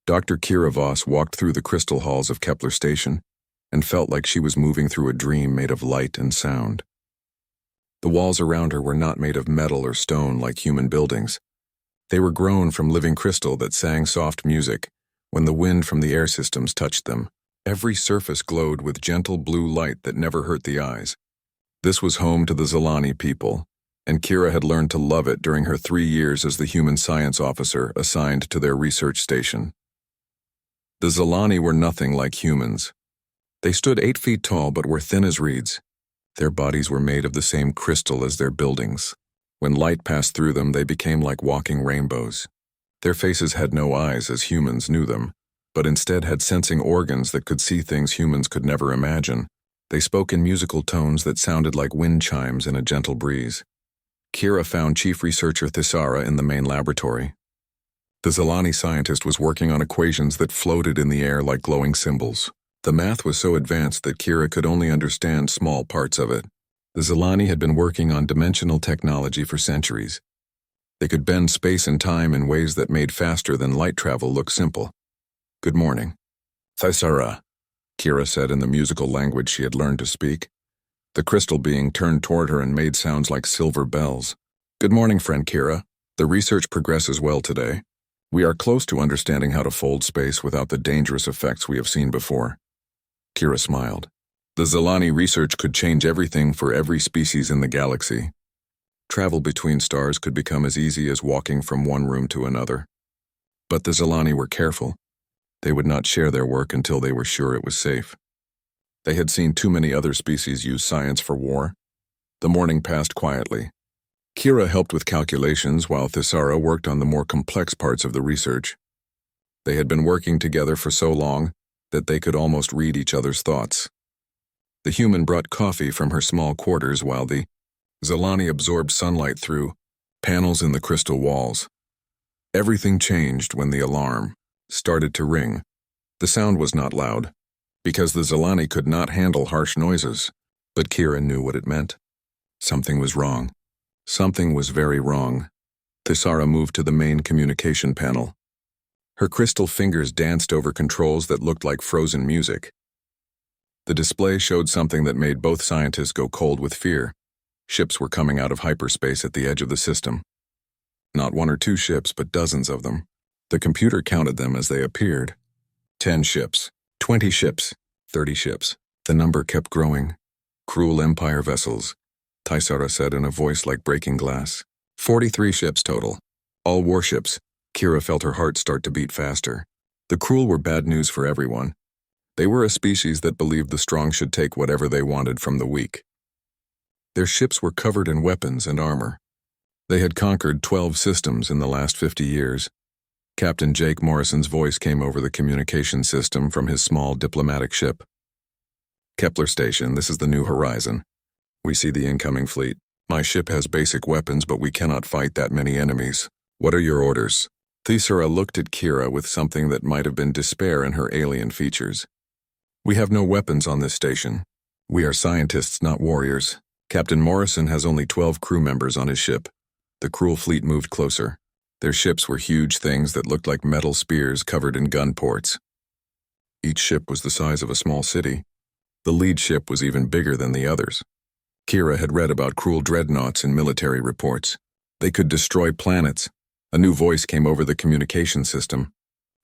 Dr. Kira Voss walked through the crystal halls of Kepler Station and felt like she was moving through a dream made of light and sound. The walls around her were not made of metal or stone like human buildings. They were grown from living crystal that sang soft music when the wind from the air systems touched them. Every surface glowed with gentle blue light that never hurt the eyes. This was home to the Zalani people, and Kira had learned to love it during her 3 years as the human science officer assigned to their research station. The Zalani were nothing like humans. They stood 8 feet tall but were thin as reeds. Their bodies were made of the same crystal as their buildings. When light passed through them, they became like walking rainbows. Their faces had no eyes as humans knew them, but instead had sensing organs that could see things humans could never imagine. They spoke in musical tones that sounded like wind chimes in a gentle breeze. Kira found Chief Researcher Thisara in the main laboratory. The Zalani scientist was working on equations that floated in the air like glowing symbols. The math was so advanced that Kira could only understand small parts of it. The Zalani had been working on dimensional technology for centuries. They could bend space and time in ways that made faster than light travel look simple. "Good morning." "Thisara," Kira said in the musical language she had learned to speak. The crystal being turned toward her and made sounds like silver bells. "Good morning, friend Kira. The research progresses well today. We are close to understanding how to fold space without the dangerous effects we have seen before." Kira smiled. The Zalani research could change everything for every species in the galaxy. Travel between stars could become as easy as walking from one room to another. But the Zalani were careful. They would not share their work until they were sure it was safe. They had seen too many other species use science for war. The morning passed quietly. Kira helped with calculations while Thisara worked on the more complex parts of the research. They had been working together for so long that they could almost read each other's thoughts. The human brought coffee from her small quarters while the Zalani absorbed sunlight through panels in the crystal walls. Everything changed when the alarm started to ring. The sound was not loud, because the Zalani could not handle harsh noises, but Kira knew what it meant. Something was wrong. Something was very wrong. Thisara moved to the main communication panel. Her crystal fingers danced over controls that looked like frozen music. The display showed something that made both scientists go cold with fear. Ships were coming out of hyperspace at the edge of the system. Not 1 or 2 ships, but dozens of them. The computer counted them as they appeared. 10 ships, 20 ships, 30 ships. The number kept growing. Cruel Empire vessels, Thisara said in a voice like breaking glass. 43 ships total. All warships. Kira felt her heart start to beat faster. The cruel were bad news for everyone. They were a species that believed the strong should take whatever they wanted from the weak. Their ships were covered in weapons and armor. They had conquered 12 systems in the last 50 years. Captain Jake Morrison's voice came over the communication system from his small diplomatic ship. "Kepler Station, this is the New Horizon. We see the incoming fleet. My ship has basic weapons, but we cannot fight that many enemies. What are your orders?" Thisara looked at Kira with something that might have been despair in her alien features. "We have no weapons on this station. We are scientists, not warriors. Captain Morrison has only 12 crew members on his ship." The cruel fleet moved closer. Their ships were huge things that looked like metal spears covered in gun ports. Each ship was the size of a small city. The lead ship was even bigger than the others. Kira had read about cruel dreadnoughts in military reports. They could destroy planets. A new voice came over the communication system.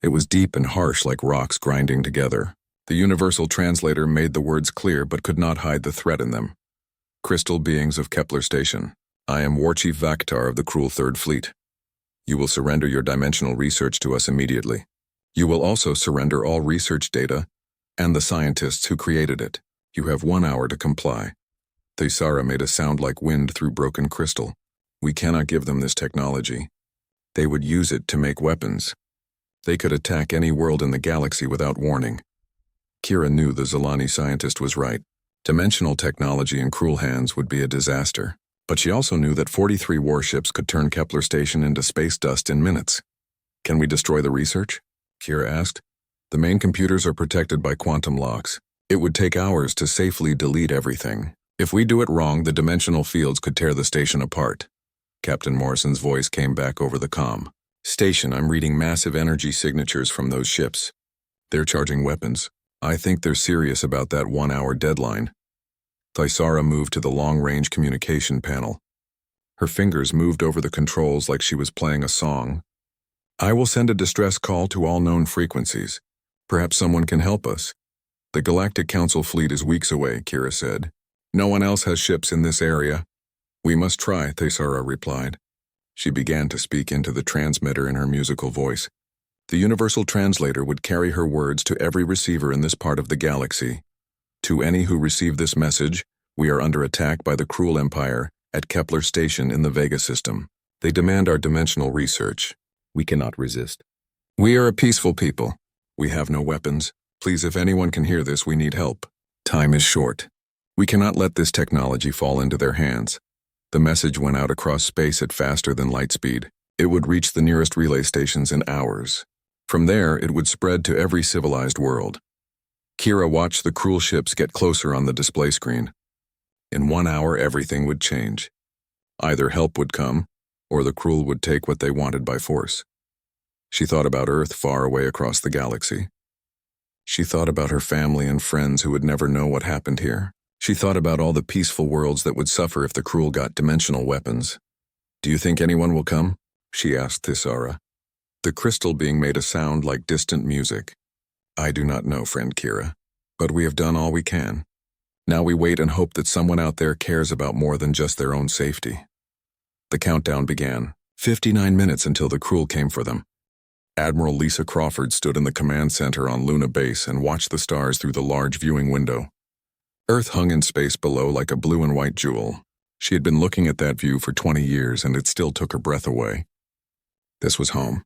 It was deep and harsh like rocks grinding together. The universal translator made the words clear but could not hide the threat in them. "Crystal beings of Kepler Station, I am War Chief Vaktar of the cruel Third Fleet. You will surrender your dimensional research to us immediately. You will also surrender all research data and the scientists who created it. You have 1 hour to comply." Thisara made a sound like wind through broken crystal. "We cannot give them this technology. They would use it to make weapons. They could attack any world in the galaxy without warning." Kira knew the Zalani scientist was right. Dimensional technology in cruel hands would be a disaster. But she also knew that 43 warships could turn Kepler Station into space dust in minutes. "Can we destroy the research?" Kira asked. "The main computers are protected by quantum locks. It would take hours to safely delete everything. If we do it wrong, the dimensional fields could tear the station apart." Captain Morrison's voice came back over the comm. Station, I'm reading massive energy signatures from those ships. They're charging weapons. I think they're serious about that 1-hour deadline. Thaisara moved to the long-range communication panel. Her fingers moved over the controls like she was playing a song. I will send a distress call to all known frequencies. Perhaps someone can help us. The Galactic Council fleet is weeks away, Kira said. No one else has ships in this area. We must try, Thaisara replied. She began to speak into the transmitter in her musical voice. The universal translator would carry her words to every receiver in this part of the galaxy. To any who receive this message, we are under attack by the cruel empire at Kepler Station in the Vega system. They demand our dimensional research. We cannot resist. We are a peaceful people. We have no weapons. Please, if anyone can hear this, we need help. Time is short. We cannot let this technology fall into their hands. The message went out across space at faster than light speed. It would reach the nearest relay stations in hours. From there, it would spread to every civilized world. Kira watched the cruel ships get closer on the display screen. In 1 hour, everything would change. Either help would come, or the cruel would take what they wanted by force. She thought about Earth far away across the galaxy. She thought about her family and friends who would never know what happened here. She thought about all the peaceful worlds that would suffer if the cruel got dimensional weapons. Do you think anyone will come? She asked Thaisara. The crystal being made a sound like distant music. I do not know, friend Kira, but we have done all we can. Now we wait and hope that someone out there cares about more than just their own safety. The countdown began. 59 minutes until the cruel came for them. Admiral Lisa Crawford stood in the command center on Luna Base and watched the stars through the large viewing window. Earth hung in space below like a blue and white jewel. She had been looking at that view for 20 years, and it still took her breath away. This was home.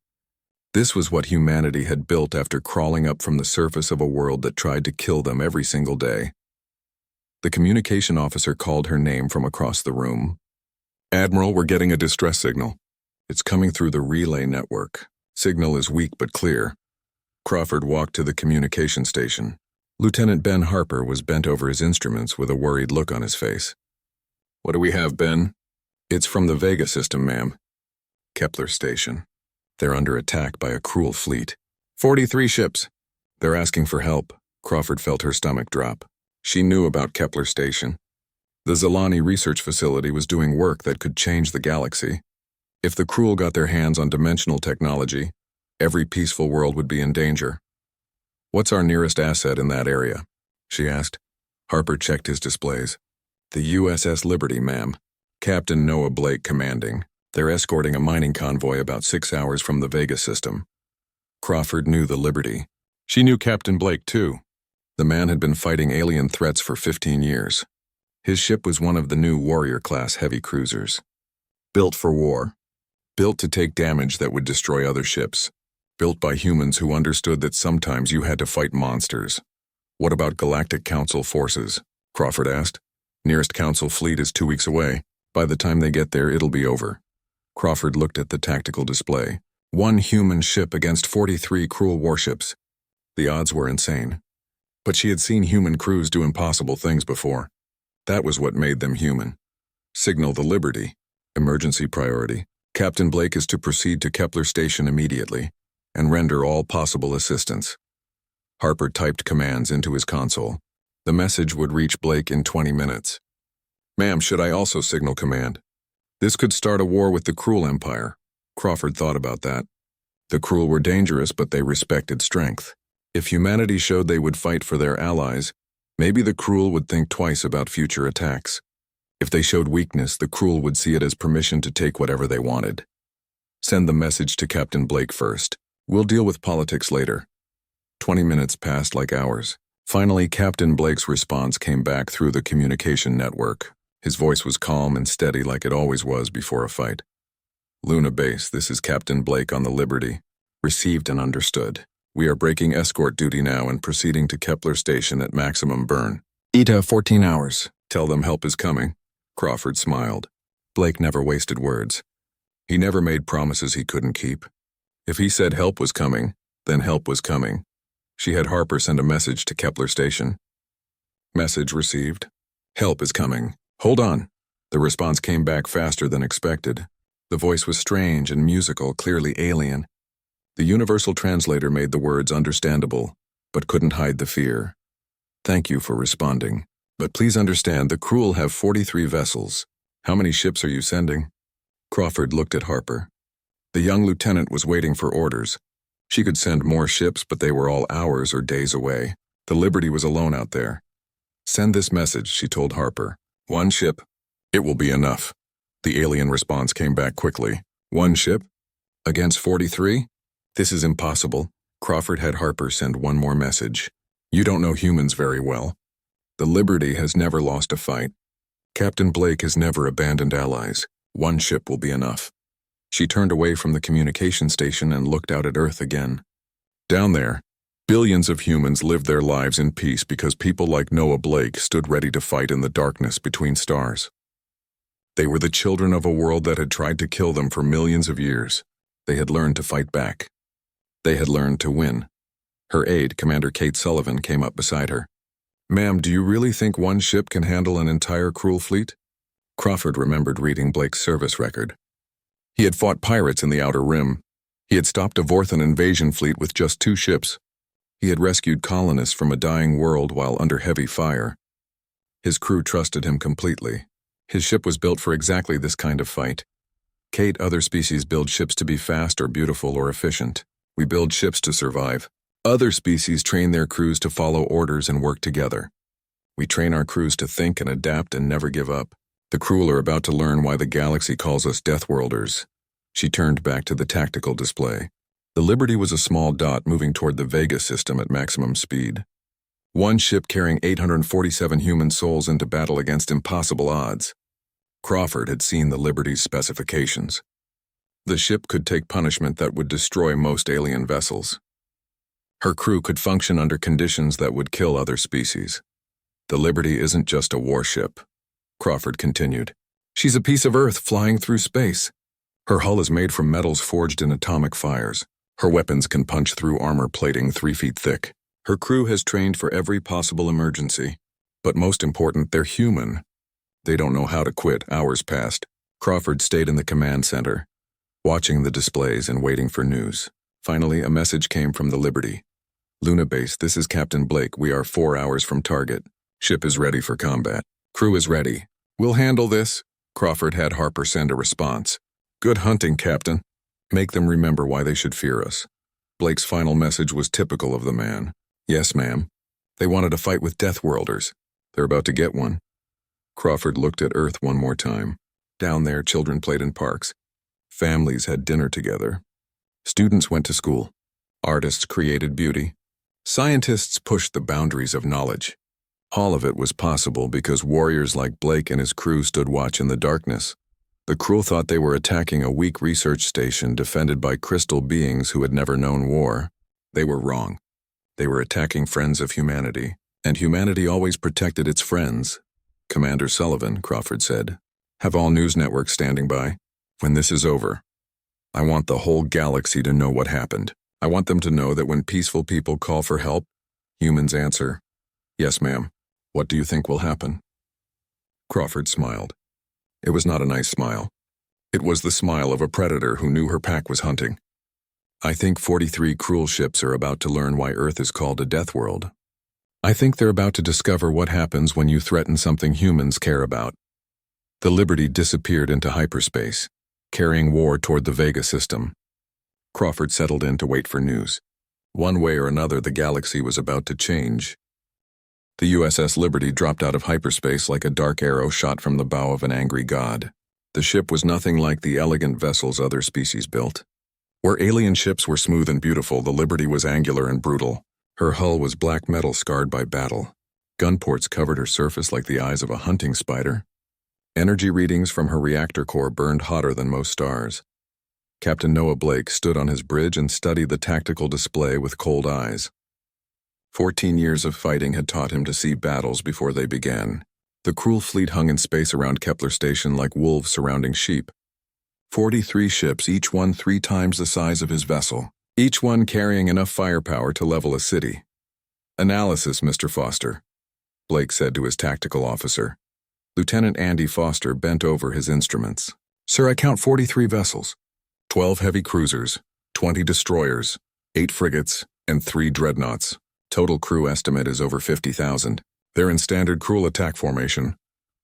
This was what humanity had built after crawling up from the surface of a world that tried to kill them every single day. The communication officer called her name from across the room. Admiral, we're getting a distress signal. It's coming through the relay network. Signal is weak but clear. Crawford walked to the communication station. Lieutenant Ben Harper was bent over his instruments with a worried look on his face. What do we have, Ben? It's from the Vega system, ma'am. Kepler Station. They're under attack by a cruel fleet. 43 ships. They're asking for help. Crawford felt her stomach drop. She knew about Kepler Station. The Zalani research facility was doing work that could change the galaxy. If the cruel got their hands on dimensional technology, every peaceful world would be in danger. What's our nearest asset in that area? She asked. Harper checked his displays. The USS Liberty, ma'am. Captain Noah Blake commanding. They're escorting a mining convoy about 6 hours from the Vega system. Crawford knew the Liberty. She knew Captain Blake, too. The man had been fighting alien threats for 15 years. His ship was one of the new Warrior-class heavy cruisers. Built for war. Built to take damage that would destroy other ships. Built by humans who understood that sometimes you had to fight monsters. What about Galactic Council forces? Crawford asked. Nearest Council fleet is 2 weeks away. By the time they get there, it'll be over. Crawford looked at the tactical display. 1 human ship against 43 cruel warships. The odds were insane. But she had seen human crews do impossible things before. That was what made them human. Signal the Liberty. Emergency priority. Captain Blake is to proceed to Kepler Station immediately and render all possible assistance. Harper typed commands into his console. The message would reach Blake in 20 minutes. Ma'am, should I also signal command? This could start a war with the cruel empire. Crawford thought about that. The cruel were dangerous, but they respected strength. If humanity showed they would fight for their allies, maybe the cruel would think twice about future attacks. If they showed weakness, the cruel would see it as permission to take whatever they wanted. Send the message to Captain Blake first. We'll deal with politics later. 20 minutes passed like hours. Finally, Captain Blake's response came back through the communication network. His voice was calm and steady like it always was before a fight. Luna Base, this is Captain Blake on the Liberty. Received and understood. We are breaking escort duty now and proceeding to Kepler Station at maximum burn. ETA 14 hours. Tell them help is coming. Crawford smiled. Blake never wasted words. He never made promises he couldn't keep. If he said help was coming, then help was coming. She had Harper send a message to Kepler Station. Message received. Help is coming. Hold on. The response came back faster than expected. The voice was strange and musical, clearly alien. The universal translator made the words understandable, but couldn't hide the fear. Thank you for responding. But please understand, the crew will have 43 vessels. How many ships are you sending? Crawford looked at Harper. The young lieutenant was waiting for orders. She could send more ships, but they were all hours or days away. The Liberty was alone out there. Send this message, she told Harper. 1 ship. It will be enough. The alien response came back quickly. 1 ship? Against 43? This is impossible. Crawford had Harper send 1 more message. You don't know humans very well. The Liberty has never lost a fight. Captain Blake has never abandoned allies. 1 ship will be enough. She turned away from the communication station and looked out at Earth again. Down there, billions of humans lived their lives in peace because people like Noah Blake stood ready to fight in the darkness between stars. They were the children of a world that had tried to kill them for millions of years. They had learned to fight back. They had learned to win. Her aide, Commander Kate Sullivan, came up beside her. Ma'am, do you really think 1 ship can handle an entire cruel fleet? Crawford remembered reading Blake's service record. He had fought pirates in the Outer Rim. He had stopped a Vorthan invasion fleet with just 2 ships. He had rescued colonists from a dying world while under heavy fire. His crew trusted him completely. His ship was built for exactly this kind of fight. Kate, other species build ships to be fast or beautiful or efficient. We build ships to survive. Other species train their crews to follow orders and work together. We train our crews to think and adapt and never give up. The crew are about to learn why the galaxy calls us Deathworlders. She turned back to the tactical display. The Liberty was a small dot moving toward the Vega system at maximum speed. 1 ship carrying 847 human souls into battle against impossible odds. Crawford had seen the Liberty's specifications. The ship could take punishment that would destroy most alien vessels. Her crew could function under conditions that would kill other species. The Liberty isn't just a warship. Crawford continued. She's a piece of Earth flying through space. Her hull is made from metals forged in atomic fires. Her weapons can punch through armor plating 3 feet thick. Her crew has trained for every possible emergency. But most important, they're human. They don't know how to quit. Hours passed. Crawford stayed in the command center, watching the displays and waiting for news. Finally, a message came from the Liberty. Luna Base, this is Captain Blake. We are 4 hours from target. Ship is ready for combat. Crew is ready. We'll handle this. Crawford had Harper send a response. Good hunting, Captain. Make them remember why they should fear us. Blake's final message was typical of the man. Yes, ma'am. They wanted a fight with Deathworlders. They're about to get one. Crawford looked at Earth 1 more time. Down there, children played in parks. Families had dinner together. Students went to school. Artists created beauty. Scientists pushed the boundaries of knowledge. All of it was possible because warriors like Blake and his crew stood watch in the darkness. The crew thought they were attacking a weak research station defended by crystal beings who had never known war. They were wrong. They were attacking friends of humanity, and humanity always protected its friends. Commander Sullivan, Crawford said, have all news networks standing by. When this is over, I want the whole galaxy to know what happened. I want them to know that when peaceful people call for help, humans answer, yes, ma'am. What do you think will happen? Crawford smiled. It was not a nice smile. It was the smile of a predator who knew her pack was hunting. I think 43 cruel ships are about to learn why Earth is called a death world. I think they're about to discover what happens when you threaten something humans care about. The Liberty disappeared into hyperspace, carrying war toward the Vega system. Crawford settled in to wait for news. One way or another, the galaxy was about to change. The USS Liberty dropped out of hyperspace like a dark arrow shot from the bow of an angry god. The ship was nothing like the elegant vessels other species built. Where alien ships were smooth and beautiful, the Liberty was angular and brutal. Her hull was black metal scarred by battle. Gun ports covered her surface like the eyes of a hunting spider. Energy readings from her reactor core burned hotter than most stars. Captain Noah Blake stood on his bridge and studied the tactical display with cold eyes. 14 years of fighting had taught him to see battles before they began. The cruel fleet hung in space around Kepler Station like wolves surrounding sheep. 43 ships, each one 3 times the size of his vessel, each one carrying enough firepower to level a city. Analysis, Mr. Foster, Blake said to his tactical officer. Lieutenant Andy Foster bent over his instruments. Sir, I count 43 vessels. 12 heavy cruisers, 20 destroyers, 8 frigates, and 3 dreadnoughts. Total crew estimate is over 50,000. They're in standard cruel attack formation.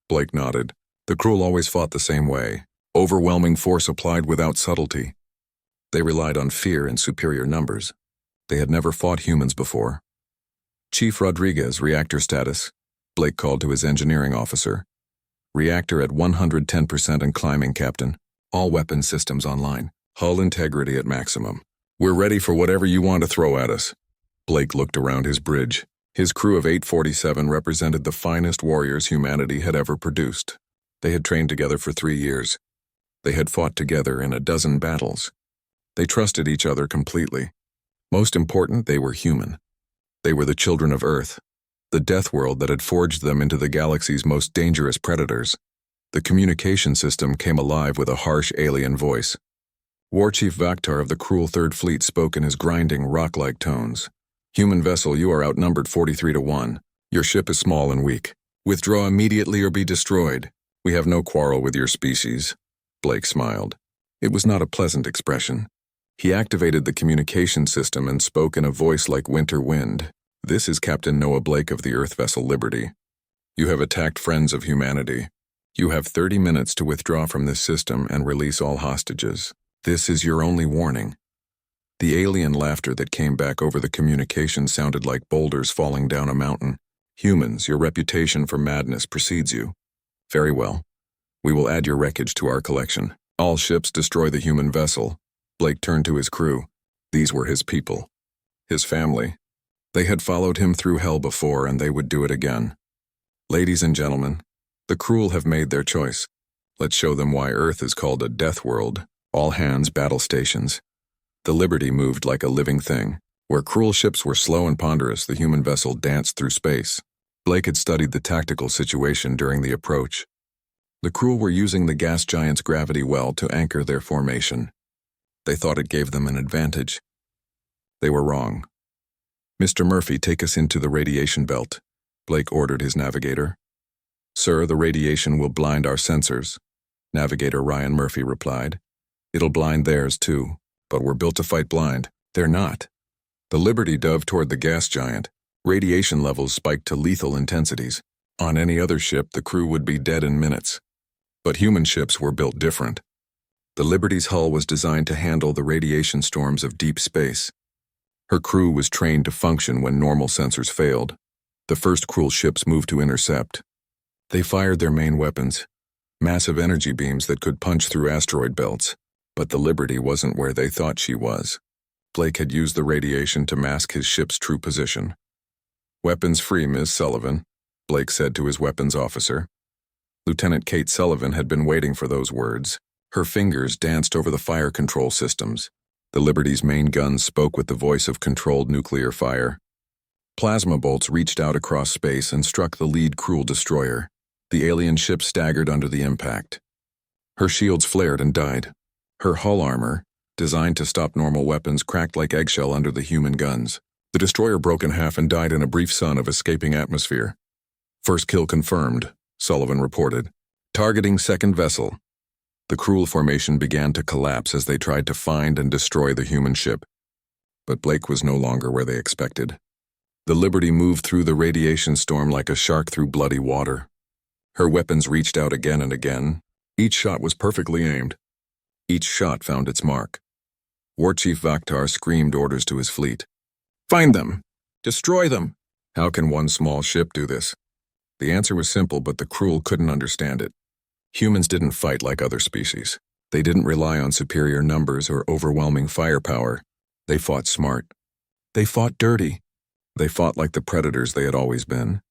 Blake nodded. The cruel always fought the same way. Overwhelming force applied without subtlety. They relied on fear and superior numbers. They had never fought humans before. Chief Rodriguez, reactor status. Blake called to his engineering officer. Reactor at 110% and climbing, Captain. All weapon systems online. Hull integrity at maximum. We're ready for whatever you want to throw at us. Blake looked around his bridge. His crew of 847 represented the finest warriors humanity had ever produced. They had trained together for 3 years. They had fought together in a dozen battles. They trusted each other completely. Most important, they were human. They were the children of Earth, the deathworld that had forged them into the galaxy's most dangerous predators. The communication system came alive with a harsh alien voice. War Chief Vaktar of the cruel Third Fleet spoke in his grinding, rock-like tones. Human vessel, you are outnumbered 43-1. Your ship is small and weak. Withdraw immediately or be destroyed. We have no quarrel with your species. Blake smiled. It was not a pleasant expression. He activated the communication system and spoke in a voice like winter wind. This is Captain Noah Blake of the Earth vessel Liberty. You have attacked friends of humanity. You have 30 minutes to withdraw from this system and release all hostages. This is your only warning. The alien laughter that came back over the communication sounded like boulders falling down a mountain. Humans, your reputation for madness precedes you. Very well. We will add your wreckage to our collection. All ships destroy the human vessel. Blake turned to his crew. These were his people. His family. They had followed him through hell before, and they would do it again. Ladies and gentlemen, the cruel have made their choice. Let's show them why Earth is called a death world. All hands battle stations. The Liberty moved like a living thing. Where cruel ships were slow and ponderous, the human vessel danced through space. Blake had studied the tactical situation during the approach. The cruel were using the gas giant's gravity well to anchor their formation. They thought it gave them an advantage. They were wrong. Mr. Murphy, take us into the radiation belt, Blake ordered his navigator. Sir, the radiation will blind our sensors, Navigator Ryan Murphy replied. It'll blind theirs too, but we're built to fight blind. They're not. The Liberty dove toward the gas giant. Radiation levels spiked to lethal intensities. On any other ship, the crew would be dead in minutes. But human ships were built different. The Liberty's hull was designed to handle the radiation storms of deep space. Her crew was trained to function when normal sensors failed. The first cruel ships moved to intercept. They fired their main weapons, massive energy beams that could punch through asteroid belts. But the Liberty wasn't where they thought she was. Blake had used the radiation to mask his ship's true position. Weapons free, Ms. Sullivan, Blake said to his weapons officer. Lieutenant Kate Sullivan had been waiting for those words. Her fingers danced over the fire control systems. The Liberty's main guns spoke with the voice of controlled nuclear fire. Plasma bolts reached out across space and struck the lead cruel destroyer. The alien ship staggered under the impact. Her shields flared and died. Her hull armor, designed to stop normal weapons, cracked like eggshell under the human guns. The destroyer broke in half and died in a brief sun of escaping atmosphere. First kill confirmed, Sullivan reported. Targeting second vessel. The cruel formation began to collapse as they tried to find and destroy the human ship. But Blake was no longer where they expected. The Liberty moved through the radiation storm like a shark through bloody water. Her weapons reached out again and again. Each shot was perfectly aimed. Each shot found its mark. War Chief Vaktar screamed orders to his fleet. Find them! Destroy them! How can one small ship do this? The answer was simple, but the cruel couldn't understand it. Humans didn't fight like other species. They didn't rely on superior numbers or overwhelming firepower. They fought smart. They fought dirty. They fought like the predators they had always been.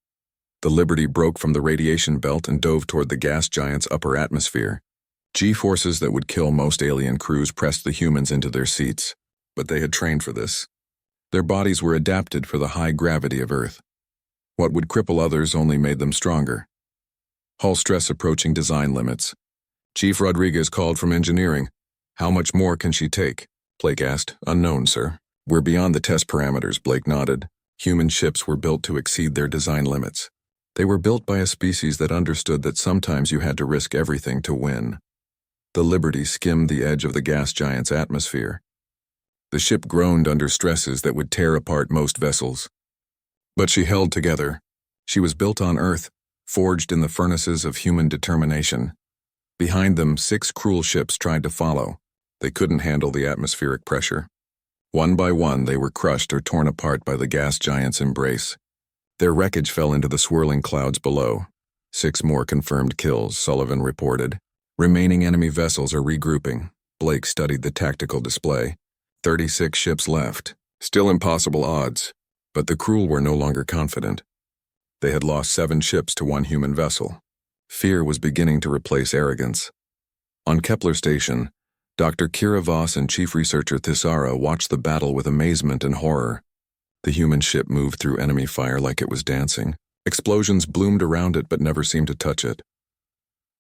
The Liberty broke from the radiation belt and dove toward the gas giant's upper atmosphere. G-forces that would kill most alien crews pressed the humans into their seats, but they had trained for this. Their bodies were adapted for the high gravity of Earth. What would cripple others only made them stronger. Hull stress approaching design limits. Chief Rodriguez called from engineering. How much more can she take? Blake asked. Unknown, sir. We're beyond the test parameters, Blake nodded. Human ships were built to exceed their design limits. They were built by a species that understood that sometimes you had to risk everything to win. The Liberty skimmed the edge of the gas giant's atmosphere. The ship groaned under stresses that would tear apart most vessels. But she held together. She was built on Earth, forged in the furnaces of human determination. Behind them, 6 cruel ships tried to follow. They couldn't handle the atmospheric pressure. One by one, they were crushed or torn apart by the gas giant's embrace. Their wreckage fell into the swirling clouds below. 6 more confirmed kills, Sullivan reported. Remaining enemy vessels are regrouping. Blake studied the tactical display. 36 ships left. Still impossible odds. But the crew were no longer confident. They had lost 7 ships to 1 human vessel. Fear was beginning to replace arrogance. On Kepler Station, Dr. Kira Voss and Chief Researcher Thisara watched the battle with amazement and horror. The human ship moved through enemy fire like it was dancing. Explosions bloomed around it but never seemed to touch it.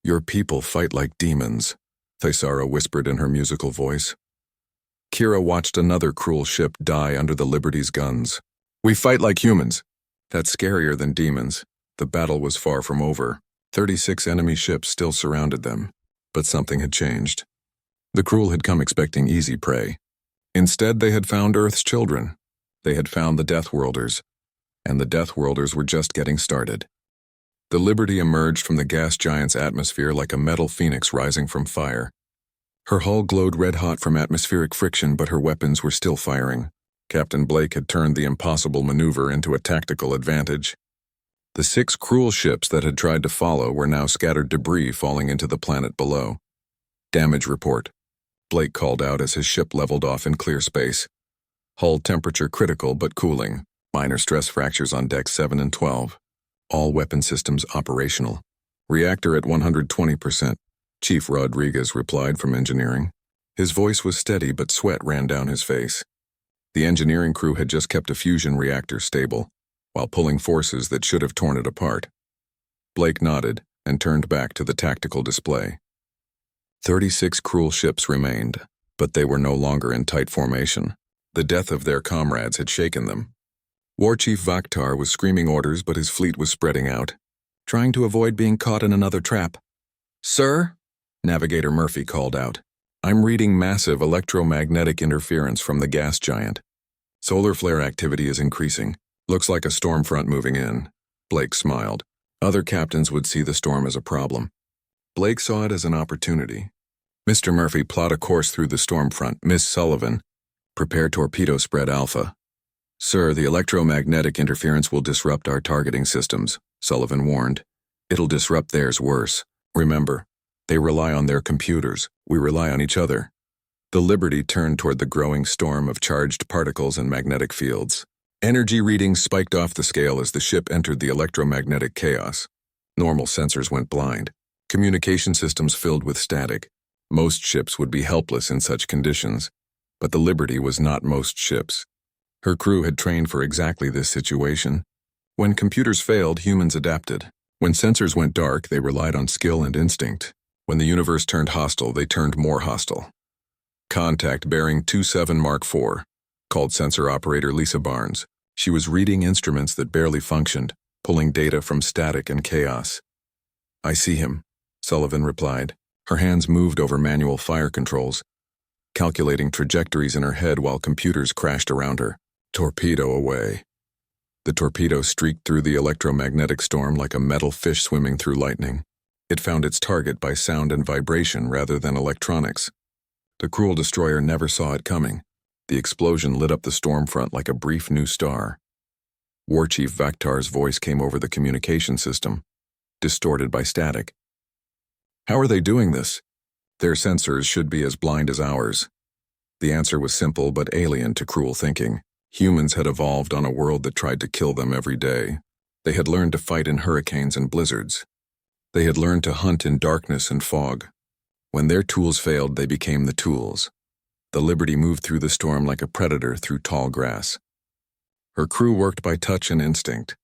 "Your people fight like demons," Thisara whispered in her musical voice. Kira watched another cruel ship die under the Liberty's guns. "We fight like humans." That's scarier than demons. The battle was far from over. 36 enemy ships still surrounded them. But something had changed. The crew had come expecting easy prey. Instead, they had found Earth's children. They had found the Deathworlders. And the Deathworlders were just getting started. The Liberty emerged from the gas giant's atmosphere like a metal phoenix rising from fire. Her hull glowed red-hot from atmospheric friction, but her weapons were still firing. Captain Blake had turned the impossible maneuver into a tactical advantage. The 6 cruel ships that had tried to follow were now scattered debris falling into the planet below. "Damage report," Blake called out as his ship leveled off in clear space. "Hull temperature critical but cooling. Minor stress fractures on decks 7 and 12. All weapon systems operational. Reactor at 120%. Chief Rodriguez replied from engineering. His voice was steady, but sweat ran down his face. The engineering crew had just kept a fusion reactor stable, while pulling forces that should have torn it apart. Blake nodded and turned back to the tactical display. 36 cruel ships remained, but they were no longer in tight formation. The death of their comrades had shaken them. War Chief Vaktar was screaming orders, but his fleet was spreading out, trying to avoid being caught in another trap. "Sir?" Navigator Murphy called out. "I'm reading massive electromagnetic interference from the gas giant. Solar flare activity is increasing. Looks like a storm front moving in." Blake smiled. Other captains would see the storm as a problem. Blake saw it as an opportunity. "Mr. Murphy, plot a course through the storm front. Miss Sullivan, prepare torpedo spread alpha." "Sir, the electromagnetic interference will disrupt our targeting systems," Sullivan warned. "It'll disrupt theirs worse. Remember, they rely on their computers. We rely on each other." The Liberty turned toward the growing storm of charged particles and magnetic fields. Energy readings spiked off the scale as the ship entered the electromagnetic chaos. Normal sensors went blind. Communication systems filled with static. Most ships would be helpless in such conditions. But the Liberty was not most ships. Her crew had trained for exactly this situation. When computers failed, humans adapted. When sensors went dark, they relied on skill and instinct. When the universe turned hostile, they turned more hostile. "Contact bearing 27 Mark IV, called sensor operator Lisa Barnes. She was reading instruments that barely functioned, pulling data from static and chaos. "I see him," Sullivan replied. Her hands moved over manual fire controls, calculating trajectories in her head while computers crashed around her. "Torpedo away." The torpedo streaked through the electromagnetic storm like a metal fish swimming through lightning. It found its target by sound and vibration rather than electronics. The cruel destroyer never saw it coming. The explosion lit up the storm front like a brief new star. War Chief Vaktar's voice came over the communication system, distorted by static. "How are they doing this? Their sensors should be as blind as ours." The answer was simple but alien to cruel thinking. Humans had evolved on a world that tried to kill them every day. They had learned to fight in hurricanes and blizzards. They had learned to hunt in darkness and fog. When their tools failed, they became the tools. The Liberty moved through the storm like a predator through tall grass. Her crew worked by touch and instinct.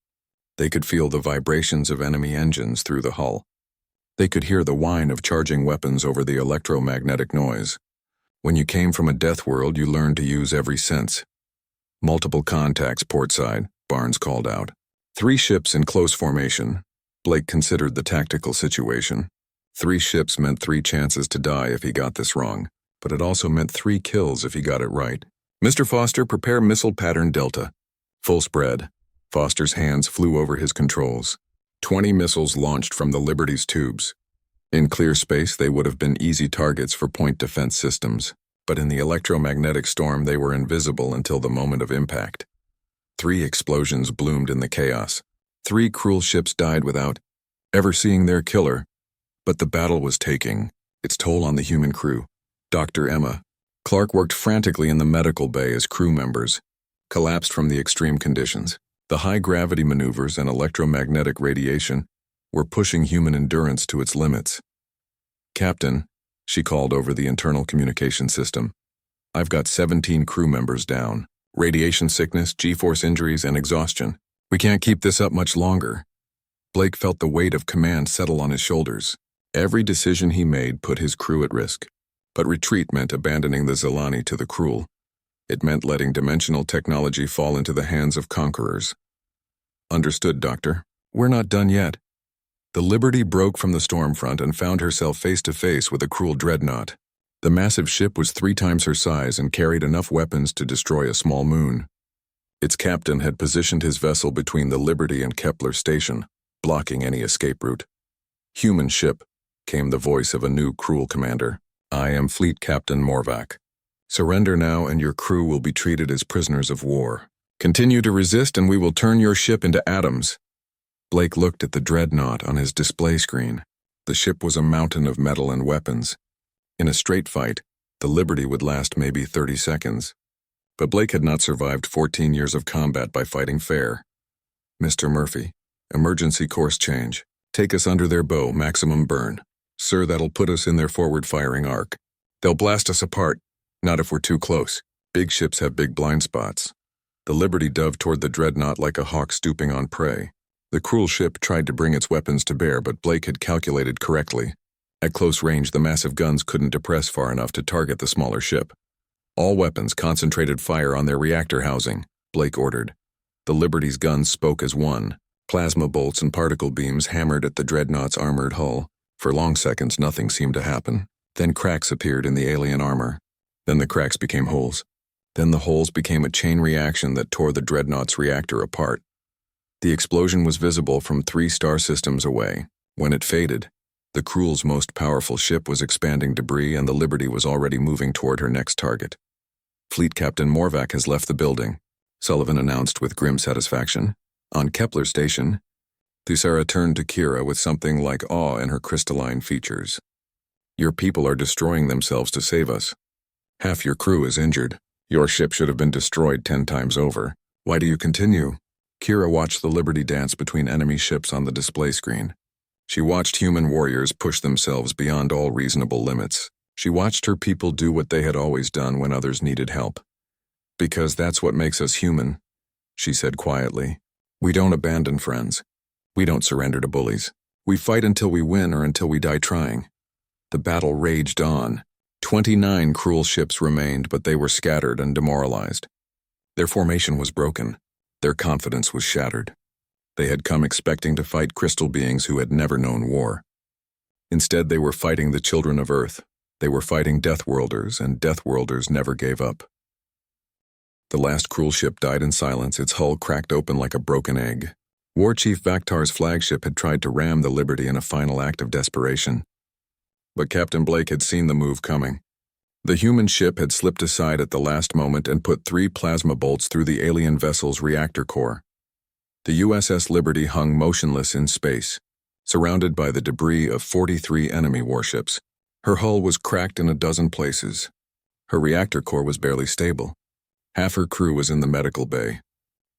They could feel the vibrations of enemy engines through the hull. They could hear the whine of charging weapons over the electromagnetic noise. When you came from a death world, you learned to use every sense. "Multiple contacts portside," Barnes called out. 3 ships in close formation. Blake considered the tactical situation. 3 ships meant 3 chances to die if he got this wrong, but it also meant 3 kills if he got it right. Mr. Foster, prepare missile pattern Delta. Full spread. Foster's hands flew over his controls. 20 missiles launched from the Liberty's tubes. In clear space, they would have been easy targets for point defense systems, but in the electromagnetic storm they were invisible until the moment of impact. 3 explosions bloomed in the chaos. 3 cruel ships died without ever seeing their killer, but the battle was taking its toll on the human crew. Dr. Emma Clark worked frantically in the medical bay as crew members collapsed from the extreme conditions. The high-gravity maneuvers and electromagnetic radiation were pushing human endurance to its limits. Captain, she called over the internal communication system, I've got 17 crew members down. Radiation sickness, G-force injuries, and exhaustion. We can't keep this up much longer. Blake felt the weight of command settle on his shoulders. Every decision he made put his crew at risk. But retreat meant abandoning the Zelani to the cruel. It meant letting dimensional technology fall into the hands of conquerors. Understood, Doctor. We're not done yet. The Liberty broke from the storm front and found herself face to face with a cruel dreadnought. The massive ship was 3 times her size and carried enough weapons to destroy a small moon. Its captain had positioned his vessel between the Liberty and Kepler station, blocking any escape route. Human ship, came the voice of a new cruel commander. I am Fleet Captain Morvac. Surrender now and your crew will be treated as prisoners of war. Continue to resist and we will turn your ship into atoms. Blake looked at the dreadnought on his display screen. The ship was a mountain of metal and weapons. In a straight fight, the Liberty would last maybe 30 seconds. But Blake had not survived 14 years of combat by fighting fair. Mr. Murphy, emergency course change. Take us under their bow, maximum burn. Sir, that'll put us in their forward-firing arc. They'll blast us apart. Not if we're too close. Big ships have big blind spots. The Liberty dove toward the dreadnought like a hawk stooping on prey. The cruel ship tried to bring its weapons to bear, but Blake had calculated correctly. At close range, the massive guns couldn't depress far enough to target the smaller ship. All weapons concentrated fire on their reactor housing, Blake ordered. The Liberty's guns spoke as one. Plasma bolts and particle beams hammered at the dreadnought's armored hull. For long seconds, nothing seemed to happen. Then cracks appeared in the alien armor. Then the cracks became holes. Then the holes became a chain reaction that tore the dreadnought's reactor apart. The explosion was visible from 3 star systems away. When it faded, the Cruel's most powerful ship was expanding debris and the Liberty was already moving toward her next target. Fleet Captain Morvac has left the building, Sullivan announced with grim satisfaction. On Kepler Station, Thusara turned to Kira with something like awe in her crystalline features. Your people are destroying themselves to save us. Half your crew is injured. Your ship should have been destroyed 10 times over. Why do you continue? Kira watched the Liberty dance between enemy ships on the display screen. She watched human warriors push themselves beyond all reasonable limits. She watched her people do what they had always done when others needed help. Because that's what makes us human, she said quietly. We don't abandon friends. We don't surrender to bullies. We fight until we win or until we die trying. The battle raged on. 29 cruel ships remained, but they were scattered and demoralized. Their formation was broken. Their confidence was shattered. They had come expecting to fight crystal beings who had never known war. Instead, they were fighting the children of Earth. They were fighting Deathworlders, and Deathworlders never gave up. The last cruel ship died in silence, its hull cracked open like a broken egg. War Chief Vaktar's flagship had tried to ram the Liberty in a final act of desperation. But Captain Blake had seen the move coming. The human ship had slipped aside at the last moment and put 3 plasma bolts through the alien vessel's reactor core. The USS Liberty hung motionless in space, surrounded by the debris of 43 enemy warships. Her hull was cracked in a dozen places. Her reactor core was barely stable. Half her crew was in the medical bay.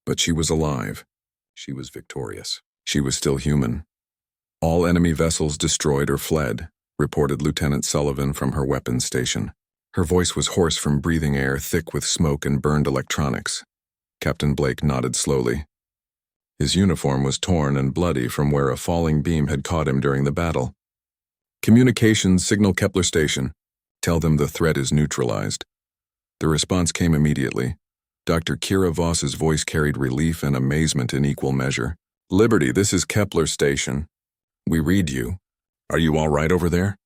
But she was alive. She was victorious. She was still human. All enemy vessels destroyed or fled, reported Lieutenant Sullivan from her weapons station. Her voice was hoarse from breathing air thick with smoke and burned electronics. Captain Blake nodded slowly. His uniform was torn and bloody from where a falling beam had caught him during the battle. Communications, signal Kepler Station. Tell them the threat is neutralized. The response came immediately. Dr. Kira Voss's voice carried relief and amazement in equal measure. Liberty, this is Kepler Station. We read you. Are you all right over there?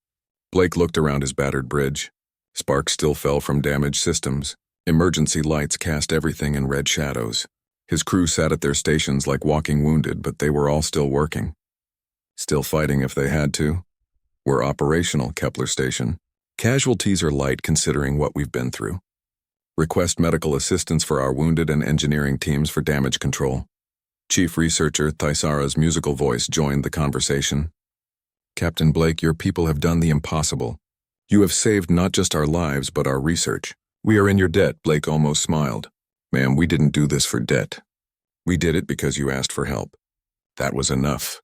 Blake looked around his battered bridge. Sparks still fell from damaged systems. Emergency lights cast everything in red shadows. His crew sat at their stations like walking wounded, but they were all still working. Still fighting if they had to. We're operational, Kepler Station. Casualties are light considering what we've been through. Request medical assistance for our wounded and engineering teams for damage control. Chief Researcher Thaisara's musical voice joined the conversation. Captain Blake, your people have done the impossible. You have saved not just our lives, but our research. We are in your debt, Blake almost smiled. Ma'am, we didn't do this for debt. We did it because you asked for help. That was enough.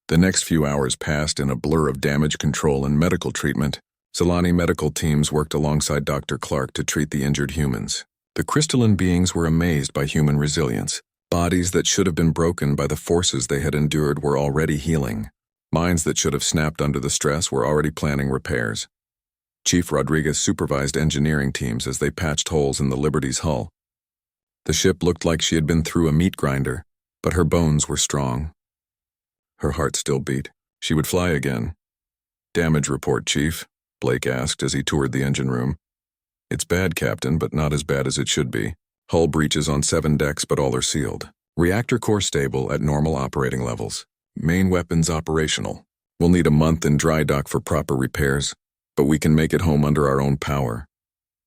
The next few hours passed in a blur of damage control and medical treatment. Zalani medical teams worked alongside Dr. Clark to treat the injured humans. The crystalline beings were amazed by human resilience. Bodies that should have been broken by the forces they had endured were already healing. Minds that should have snapped under the stress were already planning repairs. Chief Rodriguez supervised engineering teams as they patched holes in the Liberty's hull. The ship looked like she had been through a meat grinder, but her bones were strong. Her heart still beat. She would fly again. Damage report, Chief, Blake asked as he toured the engine room. It's bad, Captain, but not as bad as it should be. Hull breaches on 7 decks, but all are sealed. Reactor core stable at normal operating levels. Main weapons operational. We'll need a month in dry dock for proper repairs, but we can make it home under our own power.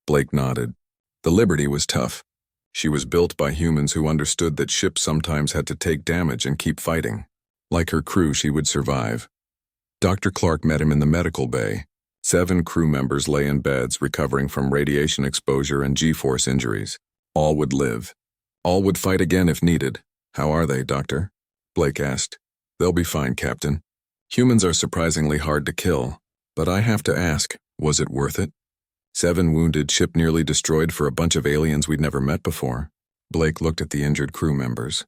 Blake nodded. The Liberty was tough. She was built by humans who understood that ships sometimes had to take damage and keep fighting. Like her crew, she would survive. Dr. Clark met him in the medical bay. 7 crew members lay in beds recovering from radiation exposure and G-force injuries. All would live. All would fight again if needed. How are they, Doctor? Blake asked. They'll be fine, Captain. Humans are surprisingly hard to kill, but I have to ask, was it worth it? 7 wounded, ship nearly destroyed for a bunch of aliens we'd never met before. Blake looked at the injured crew members.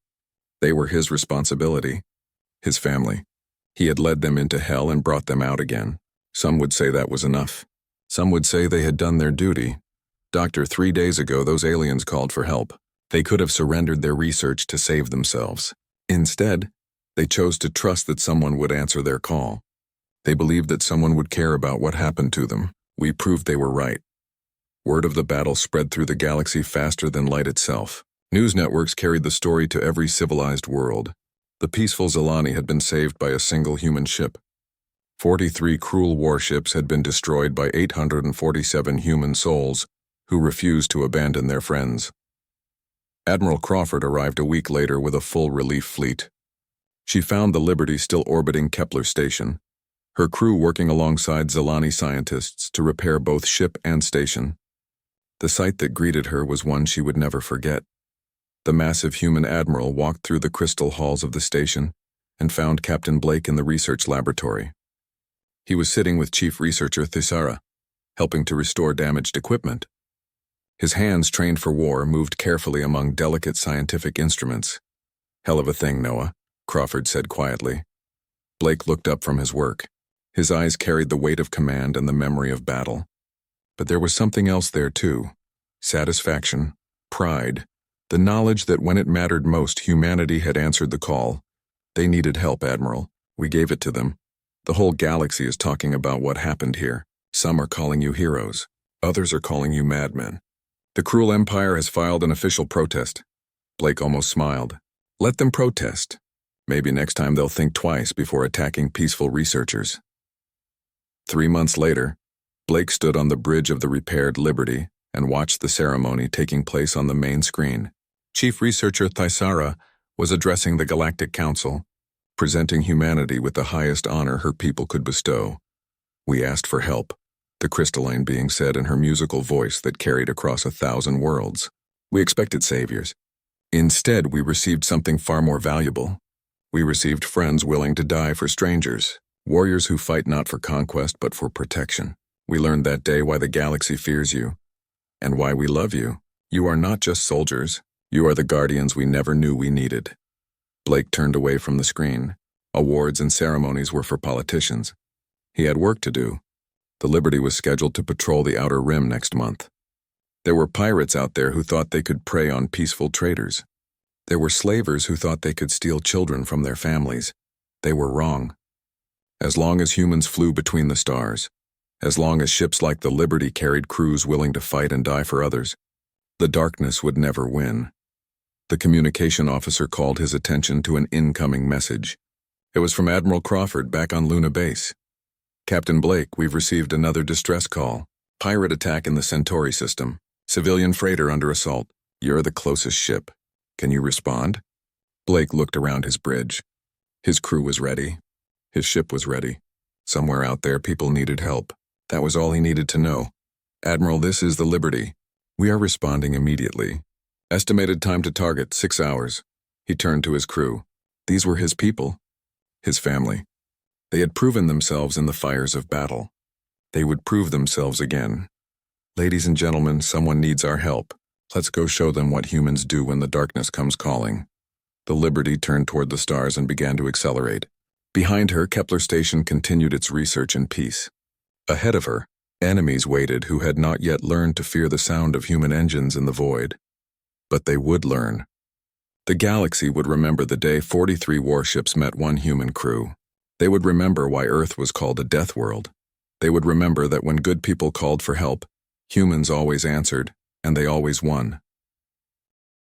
They were his responsibility. His family. He had led them into hell and brought them out again. Some would say that was enough. Some would say they had done their duty. Doctor, 3 days ago, those aliens called for help. They could have surrendered their research to save themselves. Instead, they chose to trust that someone would answer their call. They believed that someone would care about what happened to them. We proved they were right. Word of the battle spread through the galaxy faster than light itself. News networks carried the story to every civilized world. The peaceful Zalani had been saved by a single human ship. 43 cruel warships had been destroyed by 847 human souls who refused to abandon their friends. Admiral Crawford arrived a week later with a full relief fleet. She found the Liberty still orbiting Kepler Station, her crew working alongside Zalani scientists to repair both ship and station. The sight that greeted her was one she would never forget. The massive human admiral walked through the crystal halls of the station and found Captain Blake in the research laboratory. He was sitting with Chief Researcher Thaisara, helping to restore damaged equipment. His hands, trained for war, moved carefully among delicate scientific instruments. Hell of a thing, Noah, Crawford said quietly. Blake looked up from his work. His eyes carried the weight of command and the memory of battle. But there was something else there too. Satisfaction, pride, the knowledge that when it mattered most, humanity had answered the call. They needed help, Admiral. We gave it to them. The whole galaxy is talking about what happened here. Some are calling you heroes. Others are calling you madmen. The cruel empire has filed an official protest. Blake almost smiled. Let them protest. Maybe next time they'll think twice before attacking peaceful researchers. 3 months later, Blake stood on the bridge of the repaired Liberty and watched the ceremony taking place on the main screen. Chief Researcher Thaisara was addressing the Galactic Council, presenting humanity with the highest honor her people could bestow. We asked for help, the crystalline being said in her musical voice that carried across 1,000 worlds. We expected saviors. Instead, we received something far more valuable. We received friends willing to die for strangers, warriors who fight not for conquest but for protection. We learned that day why the galaxy fears you, and why we love you. You are not just soldiers. You are the guardians we never knew we needed. Blake turned away from the screen. Awards and ceremonies were for politicians. He had work to do. The Liberty was scheduled to patrol the Outer Rim next month. There were pirates out there who thought they could prey on peaceful traders. There were slavers who thought they could steal children from their families. They were wrong. As long as humans flew between the stars, as long as ships like the Liberty carried crews willing to fight and die for others, the darkness would never win. The communication officer called his attention to an incoming message. It was from Admiral Crawford back on Luna Base. Captain Blake, we've received another distress call. Pirate attack in the Centauri system. Civilian freighter under assault. You're the closest ship. Can you respond? Blake looked around his bridge. His crew was ready. His ship was ready. Somewhere out there, people needed help. That was all he needed to know. Admiral, this is the Liberty. We are responding immediately. Estimated time to target, 6 hours. He turned to his crew. These were his people. His family. They had proven themselves in the fires of battle. They would prove themselves again. Ladies and gentlemen, someone needs our help. Let's go show them what humans do when the darkness comes calling. The Liberty turned toward the stars and began to accelerate. Behind her, Kepler Station continued its research in peace. Ahead of her, enemies waited who had not yet learned to fear the sound of human engines in the void. But they would learn. The galaxy would remember the day 43 warships met one human crew. They would remember why Earth was called a death world. They would remember that when good people called for help, humans always answered, and they always won.